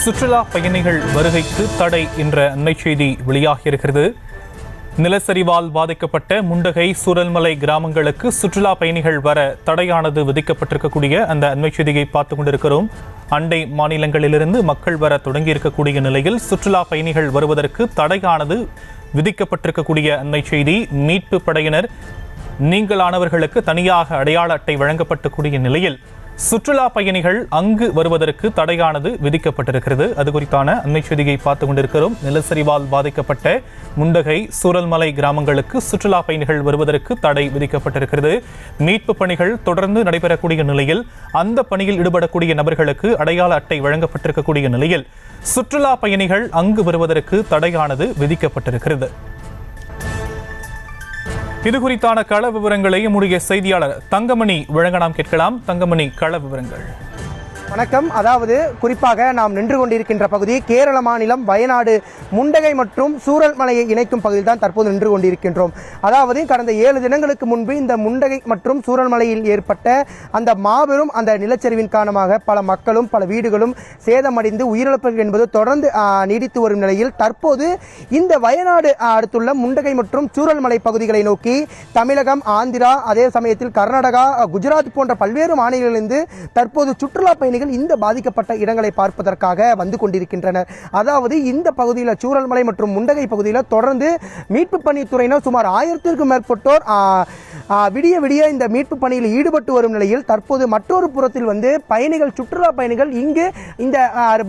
சுற்றுலா பயணிகள் வருகைக்கு தடை என்ற அண்மை செய்தி வெளியாகியிருக்கிறது. நிலச்சரிவால் பாதிக்கப்பட்ட முண்டகை, சூரல்மலை கிராமங்களுக்கு சுற்றுலா பயணிகள் வர தடையானது விதிக்கப்பட்டிருக்கக்கூடிய அந்த அண்மை செய்தியை பார்த்துக் கொண்டிருக்கிறோம். அண்டை மாநிலங்களிலிருந்து மக்கள் வர தொடங்கியிருக்கக்கூடிய நிலையில் சுற்றுலா பயணிகள் வருவதற்கு தடையானது விதிக்கப்பட்டிருக்கக்கூடிய அண்மை செய்தி. மீட்பு படையினர் நீங்களானவர்களுக்கு தனியாக அடையாள அட்டை வழங்கப்படக்கூடிய நிலையில் சுற்றுலா பயணிகள் அங்கு வருவதற்கு தடையானது விதிக்கப்பட்டிருக்கிறது. அது குறித்தான அண்மை செய்தியை பார்த்துக் கொண்டிருக்கிறோம். நிலச்சரிவால் பாதிக்கப்பட்ட முண்டகை, சூரல்மலை கிராமங்களுக்கு சுற்றுலா பயணிகள் வருவதற்கு தடை விதிக்கப்பட்டிருக்கிறது. மீட்பு பணிகள் தொடர்ந்து நடைபெறக்கூடிய நிலையில் அந்த பணியில் ஈடுபடக்கூடிய நபர்களுக்கு அடையாள அட்டை வழங்கப்பட்டிருக்கக்கூடிய நிலையில் சுற்றுலா பயணிகள் அங்கு வருவதற்கு தடையானது விதிக்கப்பட்டிருக்கிறது. இது குறித்தான கள விவரங்களை நம்முடைய செய்தியாளர் தங்கமணி வழங்க நாம் கேட்கலாம். தங்கமணி, கள விவரங்கள். வணக்கம். அதாவது குறிப்பாக நாம் நின்று கொண்டிருக்கின்ற பகுதி கேரள மாநிலம் வயநாடு முண்டகை மற்றும் சூரல்மலையை இணைக்கும் பகுதியில் தான் தற்போது நின்று கொண்டிருக்கின்றோம். அதாவது கடந்த 7 தினங்களுக்கு முன்பு இந்த முண்டகை மற்றும் சூரல்மலையில் ஏற்பட்ட அந்த மாபெரும் அந்த நிலச்சரிவின் காரணமாக பல மக்களும் பல வீடுகளும் சேதமடைந்து உயிரிழப்புகள் என்பது தொடர்ந்து நீடித்து வரும் நிலையில் தற்போது இந்த வயநாடு அடுத்துள்ள முண்டகை மற்றும் சூரல்மலை பகுதிகளை நோக்கி தமிழகம், ஆந்திரா, அதே சமயத்தில் கர்நாடகா, குஜராத் போன்ற பல்வேறு மாநிலங்களிலிருந்து தற்போது சுற்றுலா பயணிகள் இந்த பாதிக்கப்பட்ட இடங்களை பார்ப்பதற்காக வந்து கொண்டிருக்கின்றனர். அதாவது இந்த பகுதியில் சூரல்மலை மற்றும் முண்டகை பகுதியில் தொடர்ந்து மீட்பு பணித்துறையினர் சுமார் 1000க்கும் மேற்பட்டோர் விடிய விடிய இந்த மீட்பு பணியில் ஈடுபட்டு வரும் நிலையில் தற்போது மற்றொரு புறத்தில் வந்து பயணிகள், சுற்றுலா பயணிகள் இங்கு இந்த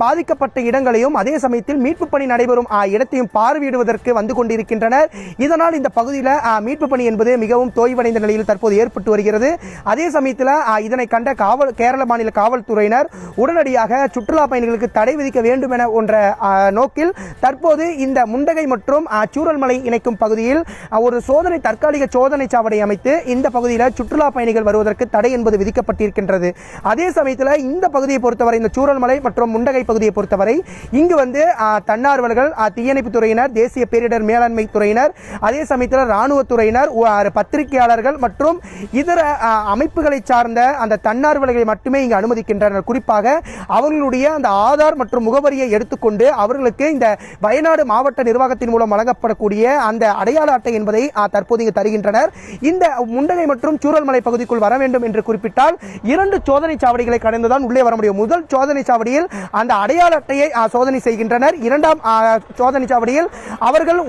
பாதிக்கப்பட்ட இடங்களையும் அதே சமயத்தில் மீட்பு பணி நடைபெறும் இடத்தையும் பார்வையிடுவதற்கு வந்து கொண்டிருக்கின்றனர். இதனால் இந்த பகுதியில் மீட்பு பணி என்பது மிகவும் தோய்வடைந்த நிலையில் தற்போது ஏற்பட்டு வருகிறது. அதே சமயத்தில் இதனை கண்ட கேரள மாநில காவல்துறையினர் உடனடியாக சுற்றுலா பயணிகளுக்கு தடை விதிக்க வேண்டும் என என்ற நோக்கில் தற்போது இந்த முண்டகை மற்றும் சூரல்மலை இணைக்கும் பகுதியில் ஒரு தற்காலிக சோதனை சாவடி அமைத்து இந்த பகுதியில் சுற்றுலா பயணிகள் வருவதற்கு தடை என்பது விதிக்கப்பட்டிருக்கின்றது. அதே சமயத்தில் இந்த பகுதியை பொறுத்தவரை, இந்த சூரல்மலை மற்றும் முண்டகை பகுதியை பொறுத்தவரை இங்கு வந்து தன்னார்வலர்கள், தீயணைப்பு துறையினர், தேசிய பேரிடர் மேலாண்மை துறையினர், அதே சமயத்தில் இராணுவத்துறையினர், பத்திரிகையாளர்கள் மற்றும் இதர அமைப்புகளை சார்ந்த அந்த தன்னார்வலர்களை மட்டுமே இங்கு அனுமதிக்கின்றனர். குறிப்பாக அவர்களுடைய அந்த ஆதார் மற்றும் முகவரியை எடுத்துக்கொண்டு அவர்களுக்கு இந்த வயநாடு மாவட்ட நிர்வாகத்தின் மூலம் வழங்கப்படக்கூடிய அந்த அடையாள அட்டை என்பதை தற்போது இங்கு தருகின்றனர். இந்த முண்டகை மற்றும் சூரல்மலை பகுதிக்குள் வர வேண்டும் என்று குறிப்பிட்டால் 2 சோதனை சாவடிகளை கடந்துதான் உள்ளே வர முடியும். முதல் சோதனை சாவடியில் அந்த அடையாள அட்டையை சோதனை செய்கின்றனர். 2ஆம் சோதனை சாவடியில் அவர்கள்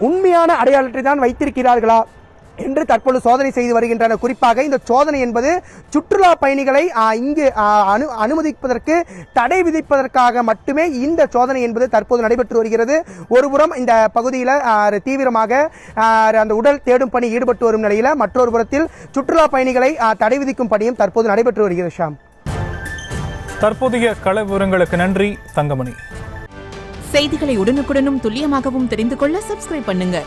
உண்மையான அடையாள அட்டை தான் வைத்திருக்கிறார்களா என்று தற்போது சோதனை செய்து வருகின்றனர். குறிப்பாக இந்த சோதனை என்பது சுற்றுலா பயணிகளை இங்கு அனுமதிப்பதற்கு தடை விதிப்பதற்காக மட்டுமே இந்த சோதனை என்பது தற்போது நடைபெற்று வருகிறது. ஒருபுறம் இந்த பகுதியில் தீவிரமாக அந்த உடல் தேடும் பணி ஈடுபட்டு வரும் நிலையில் மற்றொரு புறத்தில் சுற்றுலா பயணிகளை தடை விதிக்கும் பணியும் தற்போது நடைபெற்று வருகிறது. ஷாம், தற்போதைய கள விவரங்களுக்கு நன்றி தங்கமணி. செய்திகளை உடனுக்குடனும் துல்லியமாகவும் தெரிந்து கொள்ள சப்ஸ்கிரைப் பண்ணுங்க.